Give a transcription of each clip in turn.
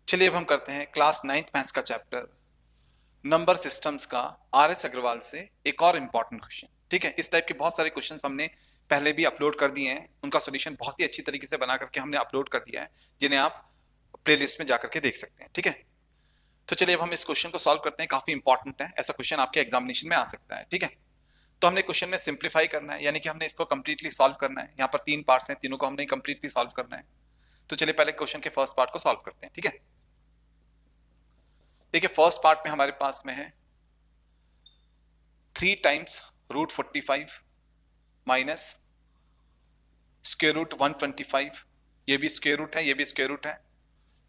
चलिए अब हम करते हैं क्लास 9th मैथ्स का चैप्टर नंबर सिस्टम्स का आर.एस. अग्रवाल से एक और इंपॉर्टेंट क्वेश्चन। ठीक है, इस टाइप के बहुत सारे क्वेश्चंस हमने पहले भी अपलोड कर दिए हैं, उनका सॉल्यूशन बहुत ही अच्छी तरीके से बना करके हमने अपलोड कर दिया है, जिन्हें आप प्लेलिस्ट में जाकर के देख सकते हैं। ठीक है, तो चलिए अब हम इस क्वेश्चन को सॉल्व करते हैं। काफी इंपॉर्टेंट है, ऐसा क्वेश्चन आपके एग्जामिनेशन में आ सकता है। ठीक है, तो हमने क्वेश्चन में सिंप्लीफाई करना है, यानी कि हमने इसको कंप्लीटली सॉल्व करना है। यहाँ पर 3 पार्ट्स हैं, तीनों को हमने कंप्लीटली सॉल्व करना है। तो चलिए पहले क्वेश्चन के फर्स्ट पार्ट को सॉल्व करते हैं। ठीक है, देखिए फर्स्ट पार्ट में हमारे पास में है 3 times root 45 minus square root 125, ये भी स्क्वायर रूट है, ये भी स्क्वायर रूट है,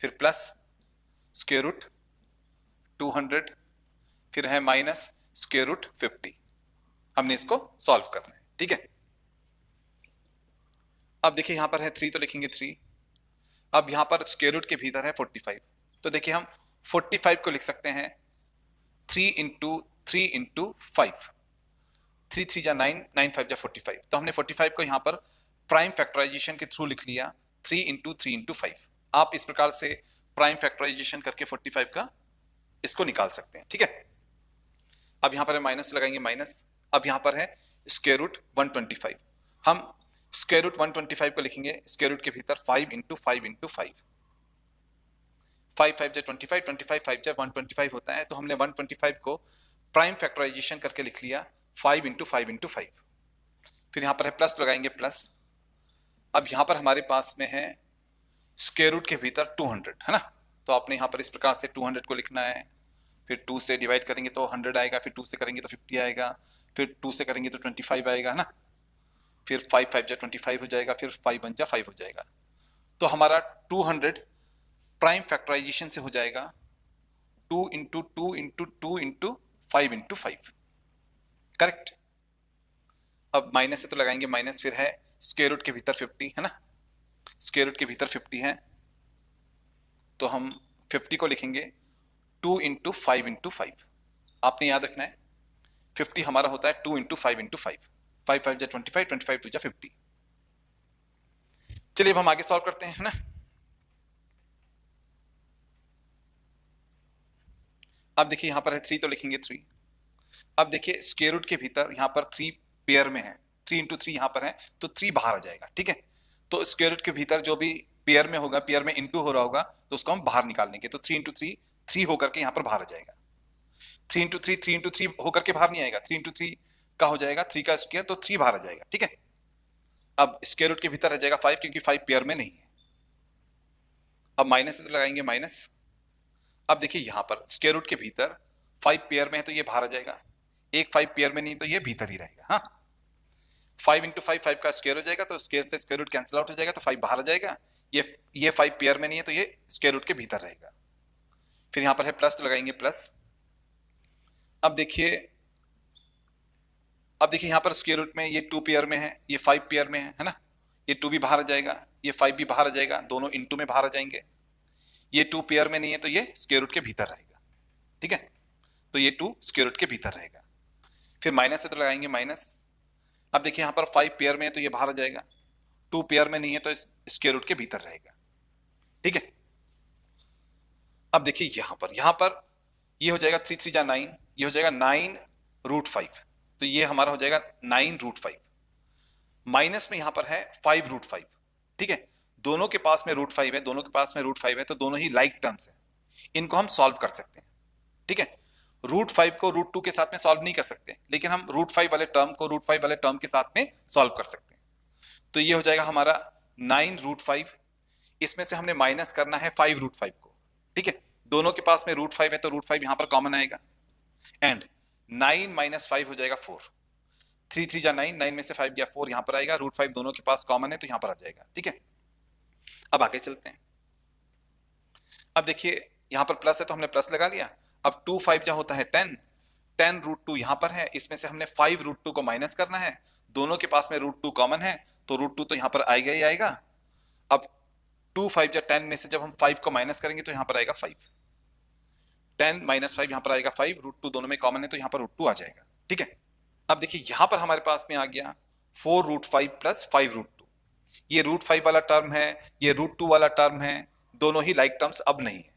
फिर प्लस स्क्वायर रूट 200, फिर है माइनस स्क्वायर रूट 50। हमने इसको सॉल्व करना है। ठीक है, अब देखिए यहां पर है 3 तो लिखेंगे 3। अब यहां पर स्क्वायर रूट के भीतर है 45, तो देखिए हम 45 को लिख सकते हैं 3 इंटू 3 इंटू 5, 3 3 जा 9, 9 5 जा 45। तो हमने 45 को यहां पर प्राइम फैक्टराइजेशन के थ्रू लिख लिया 3 इंटू 3 इंटू 5। आप इस प्रकार से प्राइम फैक्टराइजेशन करके 45 का इसको निकाल सकते हैं। ठीक है, अब यहां पर है माइनस लगाएंगे माइनस। अब यहां पर है स्क्वायर रूट 125, हम स्क्वायर रूट 125 को लिखेंगे स्क्वायर रूट के भीतर 5 इंटू 5 इंटू 5, 5 5 जा 25, 25 5 जा 125 होता है। तो हमने 125 को प्राइम फैक्टराइजेशन करके लिख लिया 5 इंटू 5 इंटू 5। फिर यहां पर है प्लस लगाएंगे प्लस। अब यहां पर हमारे पास में है स्क्वायर रूट के भीतर 200 है ना, तो आपने यहां पर इस प्रकार से 200 को लिखना है। फिर 2 से डिवाइड करेंगे तो 100 आएगा, फिर 2 से करेंगे तो 50 आएगा, फिर 2 से करेंगे तो 25 आएगा है ना, फिर 5 5 जा 25 हो जाएगा, फिर 5 1 जा 5 हो जाएगा। तो हमारा 200 प्राइम फैक्टराइजेशन से हो जाएगा 2 into 2 into 2 into 5 into 5, correct. अब माइनस से तो लगाएंगे माइनस, फिर है स्क्वायर रूट के भीतर 50 है ना, स्क्वायर रूट के भीतर 50 है, तो हम 50 को लिखेंगे 2 इंटू 5 इंटू 5। आपने याद रखना है 50 हमारा होता है 2 इंटू 5 इंटू 5, 5 5 जा 25, 25 2 जा 50। चलिए अब हम आगे सॉल्व करते हैं है ना। अब देखिए यहां पर है 3 तो लिखेंगे 3। अब देखिए स्क्वायर रूट के भीतर यहां पर 3 पेयर में है, 3 इंटू 3 यहां पर है, तो 3 बाहर आ जाएगा। ठीक है, तो स्क्वायर रूट के भीतर जो भी पेयर में होगा, पेयर में इंटू हो रहा होगा, तो उसको हम बाहर निकाल लेंगे। तो 3 इंटू 3 3 होकर के यहां पर बाहर आ जाएगा। 3 इंटू 3 3 इंटू 3 होकर के बाहर नहीं आएगा, 3 इंटू 3 का हो जाएगा 3 का स्क्वायर, तो 3 बाहर आ जाएगा। ठीक है, अब स्क्वायर रूट के भीतर रह जाएगा 5, क्योंकि 5 पेयर में नहीं है। अब माइनस से तो लगाएंगे माइनस। अब देखिए यहां पर स्क्वायर रूट के भीतर 5 पेयर में है, तो ये बाहर आ जाएगा, एक 5 पेयर में नहीं, तो ये भीतर ही रहेगा। हाँ, 5 इंटू 5 5 का स्क्वायर हो जाएगा, तो स्क्वायर से स्क्वायर रूट कैंसिल आउट हो जाएगा, तो 5 बाहर आ जाएगा। ये 5 पेयर में नहीं है, तो ये स्क्वायर रूट के भीतर रहेगा। फिर यहां पर है प्लस, तो लगाएंगे प्लस। अब देखिए यहां पर स्क्वायर रूट में ये 2 पेयर में है, ये 5 पेयर में है ना, ये 2 भी बाहर आ जाएगा, ये 5 भी बाहर आ जाएगा, दोनों इनटू में बाहर आ जाएंगे। ये 2 पेयर में नहीं है, तो ये स्क्वायर रूट के भीतर रहेगा। ठीक है, तो ये 2 स्क्वायर रूट के भीतर रहेगा। फिर माइनस से तो लगाएंगे माइनस। अब देखिए यहां पर 5 पेयर में है, तो ये बाहर आ जाएगा, 2 पेयर में नहीं है, तो स्क्वायर रूट के भीतर रहेगा। ठीक है, अब देखिए यहां पर ये हो जाएगा 3 3 जा 9, ये हो जाएगा 9 रूट 5, तो ये हमारा हो जाएगा 9 रूट 5। माइनस में यहां पर है 5 रूट 5। ठीक है, दोनों के पास में रूट 5 है, दोनों के पास में रूट 5 है, तो दोनों ही लाइक टर्म्स हैं, इनको हम सॉल्व कर सकते हैं। ठीक है, रूट 5 को रूट 2 के साथ में सॉल्व नहीं कर सकते, लेकिन हम रूट 5 वाले टर्म को रूट 5 वाले टर्म के साथ में सॉल्व कर सकते हैं। तो ये हो जाएगा हमारा 9 रूट 5, इसमें से हमने माइनस करना है 5 रूट 5 को। ठीक है, दोनों के पास में रूट 5 है, तो रूट 5 यहां पर कॉमन आएगा, एंड 9 माइनस 5 हो जाएगा 4, 3 3 जा 9, 9 में से 5 गया 4 यहां पर आएगा, रूट 5 दोनों के पास कॉमन है, तो यहां पर आ जाएगा। ठीक है, अब आगे चलते हैं। अब देखिए यहां पर प्लस है, तो हमने प्लस लगा लिया। अब 2 5 जा होता है 10, 10 रूट 2 यहां पर है, इसमें से हमने 5 रूट 2 को माइनस करना है, दोनों के पास में रूट 2 कॉमन है, तो रूट 2 तो यहां पर आएगा ही आएगा। अब 2 5 जा 10 में से जब हम 5 को माइनस करेंगे, तो यहां पर आएगा 5, 10 माइनस 5 यहां पर आएगा 5, रूट 2 दोनों में कॉमन है, तो यहां पर रूट 2 आ जाएगा। ठीक है, अब देखिए यहां पर हमारे पास में आ गया 4 रूट 5 प्लस 5 रूट 2। ये रूट 5 वाला टर्म है, ये रूट 2 वाला टर्म है, दोनों ही लाइक टर्म्स अब नहीं है,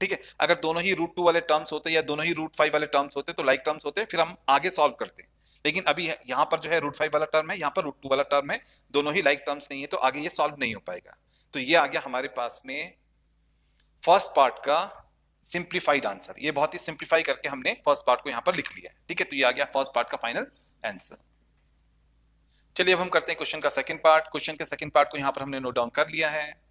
ठीक है, अगर दोनों ही √2 वाले टर्म्स होते या दोनों ही √5 वाले टर्म्स होते तो लाइक टर्म्स होते, फिर हम आगे सॉल्व करते। लेकिन अभी यहाँ पर जो है √5 वाला टर्म है, यहाँ पर √2 वाला टर्म है, दोनों ही लाइक टर्म्स नहीं है, तो आगे ये सॉल्व नहीं हो पाएगा। तो ये आ गया हमारे पास में फर्स्ट पार्ट का सिंप्लीफाइड आंसर। ये बहुत ही सिंप्लीफाई करके हमने फर्स्ट पार्ट को यहां पर लिख लिया है। ठीक है, तो ये आ गया फर्स्ट पार्ट का फाइनल आंसर। चलिए अब हम करते हैं क्वेश्चन का सेकंड पार्ट। क्वेश्चन के सेकंड पार्ट को यहां पर हमने नोट डाउन कर लिया है।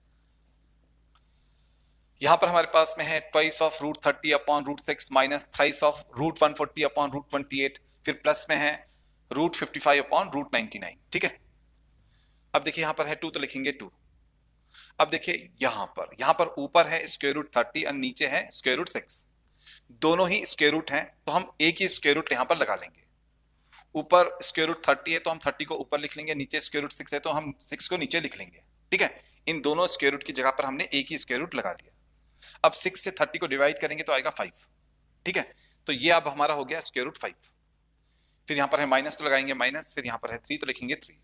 यहां पर हमारे पास में है twice of √30 upon √6 minus thrice of √140 upon √28, फिर प्लस में है √55 अपॉन √99। ठीक है, अब देखिए यहां पर है 2 तो लिखेंगे 2। अब देखिए यहां पर ऊपर है √30 और नीचे है √6। दोनों ही स्क्वायर रूट हैं, तो हम एक ही स्क्वायर रूट यहां पर लगा लेंगे। ऊपर √30 है तो हम 30 को ऊपर लिख लेंगे, नीचे √6 है तो हम 6 को नीचे लिख लेंगे। ठीक है, इन दोनों स्क्वायर रूट की जगह पर हमने एक ही स्क्वायर रूट लगा लिया। अब 6 से 30 को डिवाइड करेंगे तो आएगा 5। ठीक है, तो ये अब हमारा हो गया √5। फिर यहां पर है माइनस तो लगाएंगे माइनस, फिर यहां पर है 3 तो लिखेंगे 3।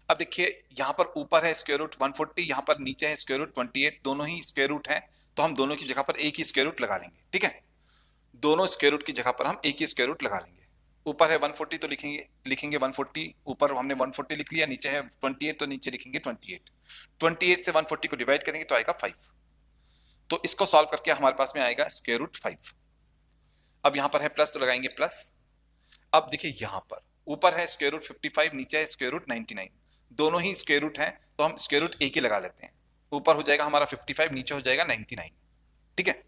अब देखिए यहां पर ऊपर है √140, यहां पर नीचे है √28, दोनों ही स्क्वायर रूट है, तो हम दोनों की जगह पर एक ही स्क्वायर रूट लगा लेंगे। ठीक है, दोनों स्क्वायर रूट की जगह पर हम एक ही स्क्वायर रूट लगा लेंगे। ऊपर है 140 तो लिखेंगे 140, ऊपर हमने 140 लिख लिया, नीचे है 28 तो नीचे लिखेंगे 28। 28 से 140 को डिवाइड करेंगे तो आएगा 5। तो इसको सॉल्व करके हमारे पास में आएगा √5। अब यहां पर है प्लस तो लगाएंगे प्लस। अब देखिए यहां पर ऊपर है √55, नीचे है √99, दोनों ही स्क्वायर रूट हैं, तो हम स्क्वायर रूट एक ही लगा लेते हैं। ऊपर हो जाएगा हमारा 55, नीचे हो जाएगा 99। ठीक है,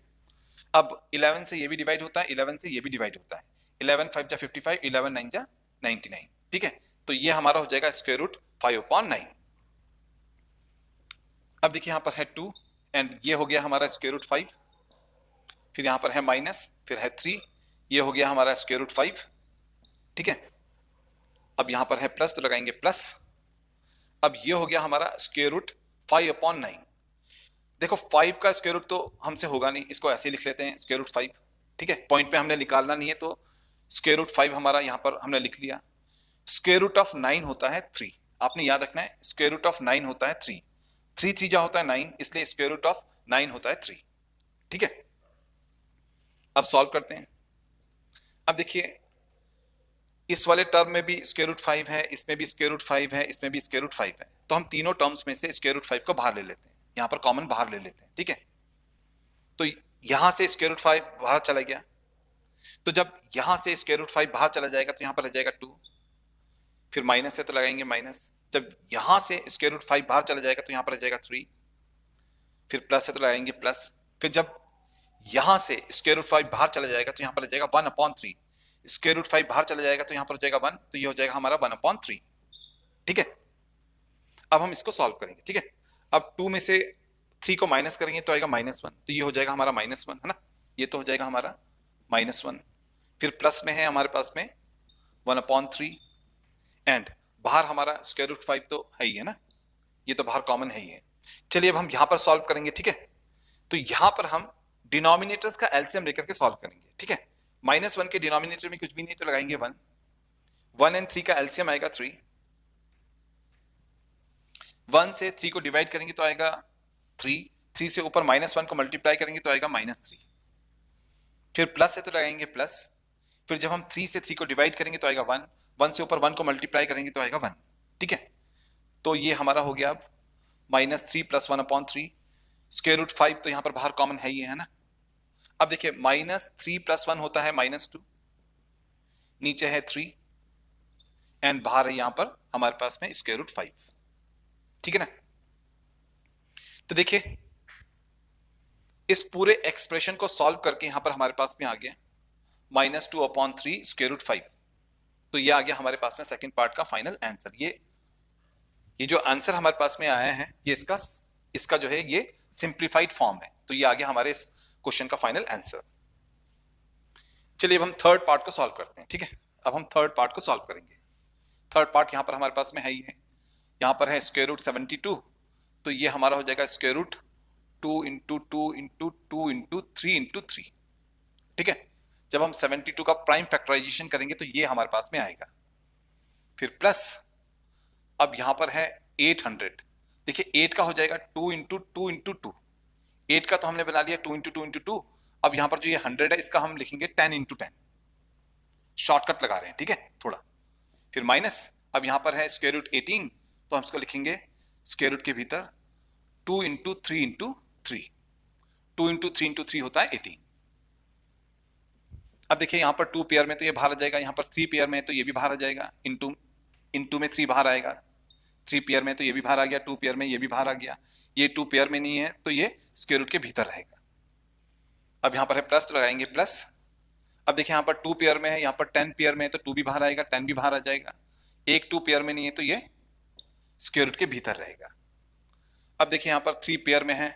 अब 11 से ये भी डिवाइड होता है, 11 से ये भी डिवाइड होता है। 11 5 जा 55, 11 9 जा 99। ठीक है, तो ये हमारा हो जाएगा √5/9। अब देखिए यहां पर है 2 एंड ये हो गया हमारा √5। फिर यहां पर है माइनस, फिर है 3, ये हो गया हमारा √5। ठीक है, अब यहां पर है प्लस तो लगाएंगे प्लस। अब ये हो गया हमारा √5/9। देखो 5 का स्क्वायर रूट तो हमसे होगा नहीं, इसको ऐसे ही लिख लेते हैं √5। ठीक है, पॉइंट पे हमने निकालना नहीं है, तो √5 हमारा यहां पर हमने लिख लिया। √9 होता है 3, आपने याद रखना है √9 होता है 3। 3 3 जा होता है 9, इसलिए √9 होता है 3। ठीक है, अब सॉल्व करते हैं। अब देखिए इस वाले टर्म में भी √5 है, इसमें भी √5 है, इसमें भी √5 है, तो हम तीनों टर्म्स में से √5 को बाहर ले लेते हैं, यहां पर कॉमन बाहर ले लेते हैं। ठीक है, तो यहां से √5 बाहर चला गया, तो जब यहां से √5 बाहर चला जाएगा तो यहां पर रह जाएगा 2। फिर माइनस है तो लगाएंगे माइनस। जब यहां से √5 बाहर चला जाएगा तो यहां पर रह जाएगा 3। फिर प्लस है तो लगाएंगे प्लस। फिर जब यहां से √5 बाहर चला जाएगा तो यहां पर रह जाएगा 1/3। √5 बाहर चला जाएगा तो यहां पर हो जाएगा 1, तो ये हो जाएगा हमारा 1/3। ठीक है, अब हम इसको सॉल्व करेंगे। ठीक है, अब 2 में से 3 को माइनस करेंगे तो आएगा -1, तो ये हो जाएगा हमारा -1, है ना, ये तो हो जाएगा हमारा -1। फिर प्लस में है हमारे पास में 1/3 एंड बाहर हमारा √5 तो है ही है ना, ये तो बाहर कॉमन है ही है। चलिए अब हम यहां पर सॉल्व करेंगे। ठीक है, तो यहां पर हम डिनोमिनेटर्स का एलसीएम लेकर के सॉल्व करेंगे। ठीक है, -1 के डिनोमिनेटर में कुछ भी नहीं तो लगाएंगे 1। 1 एंड 3 का एलसीएम आएगा 3। 1 से 3 को डिवाइड करेंगे तो आएगा 3। 3 से ऊपर -1 को मल्टीप्लाई करेंगे तो आएगा -3। फिर प्लस है तो लगाएंगे प्लस। फिर जब हम 3 से 3 को डिवाइड करेंगे तो आएगा 1। 1 से ऊपर 1 को मल्टीप्लाई करेंगे तो आएगा 1। ठीक है, तो ये हमारा हो गया अब -3 + 1/3। √5 तो यहां पर बाहर कॉमन है ही है ना। अब देखिए -3 + 1 होता है -2, नीचे है 3 एंड बाहर है यहां पर हमारे पास में √5। ठीक है ना, तो देखिए इस पूरे एक्सप्रेशन को सॉल्व करके यहां पर हमारे पास में आ गया -2/3 √5। तो ये आ गया हमारे पास में सेकंड पार्ट का फाइनल आंसर। ये जो आंसर हमारे पास में आया है ये इसका जो है ये सिंप्लीफाइड फॉर्म है। तो ये आ गया हमारे इस क्वेश्चन का फाइनल आंसर। चलिए अब हम थर्ड पार्ट को सॉल्व करते हैं। ठीक है, अब हम थर्ड पार्ट को सॉल्व करेंगे। थर्ड पार्ट यहां पर हमारे पास में है ही है, यहां पर है √72, तो ये हमारा हो जाएगा √2 × 2 × 2 × 2 × 3 × 3। ठीक है, जब हम 72 का प्राइम फैक्टराइजेशन करेंगे तो ये हमारे पास में आएगा। फिर प्लस अब यहां पर है 800, देखिए 8 का हो जाएगा 2 × 2 × 2, 8 का तो हमने बना लिया 2 इंटू 2 इंटू 2। अब यहां पर जो ये 100 है इसका हम लिखेंगे 10 इंटू 10, शॉर्टकट लगा रहे हैं, ठीक है थोड़ा। फिर माइनस, अब यहां पर है स्क्वायर रूट 18, तो हम इसको लिखेंगे स्क्वायर रूट के भीतर 2 इंटू 3 इंटू 3, 2 इंटू 3 इंटू 3 होता है 18। अब देखिए यहाँ पर 2 पेयर में तो ये बाहर आ जाएगा, यहाँ पर 3 पेयर में तो ये भी बाहर आ जाएगा, इंटू में 3 बाहर आएगा, 3 पेयर में तो ये भी बाहर आ गया, 2 पेयर में ये भी बाहर आ गया, ये 2 पेयर में नहीं है तो ये स्क्वायर रूट के भीतर रहेगा। अब यहाँ पर है प्लस, तो लगाएंगे प्लस। अब देखिए यहाँ पर 2 पेयर में है, यहाँ पर 10 पेयर में है तो 2 भी बाहर आएगा, 10 भी बाहर आ जाएगा, एक 2 पेयर में नहीं है तो ये स्क्वायर रूट के भीतर रहेगा। अब देखिए यहाँ पर 3 पेयर में है,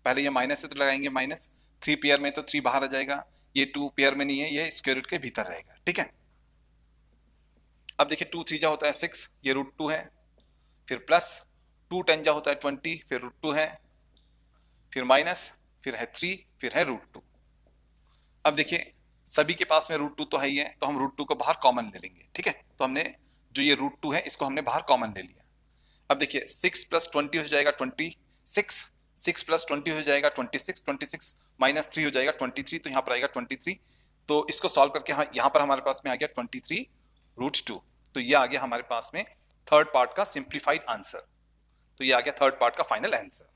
पहले ये माइनस है तो लगाएंगे माइनस, 3 पेयर में तो 3 बाहर आ जाएगा, ये 2 पेयर में नहीं है, ये स्क्वायर रूट के भीतर रहेगा, ठीक है। अब देखिए 2 3 जा होता है 6, ये √2 है, फिर प्लस 2 10 जा होता है 20, फिर √2 है, फिर माइनस, फिर है 3, फिर है √2। अब देखिए सभी के पास में √2 तो है ही है, तो हम √2 को बाहर कॉमन ले लेंगे, ठीक है। तो हमने जो ये √2 है इसको हमने बाहर कॉमन ले लिया। अब देखिए 6 प्लस 20 हो जाएगा 26, 6 प्लस 20 हो जाएगा 26, 26 माइनस 3 हो जाएगा 23, तो यहाँ पर आएगा 23। तो इसको सॉल्व करके यहाँ पर हमारे पास में आ गया 23√2। तो ये आ गया हमारे पास में थर्ड पार्ट का सिंप्लीफाइड आंसर। तो ये आ गया थर्ड पार्ट का फाइनल आंसर।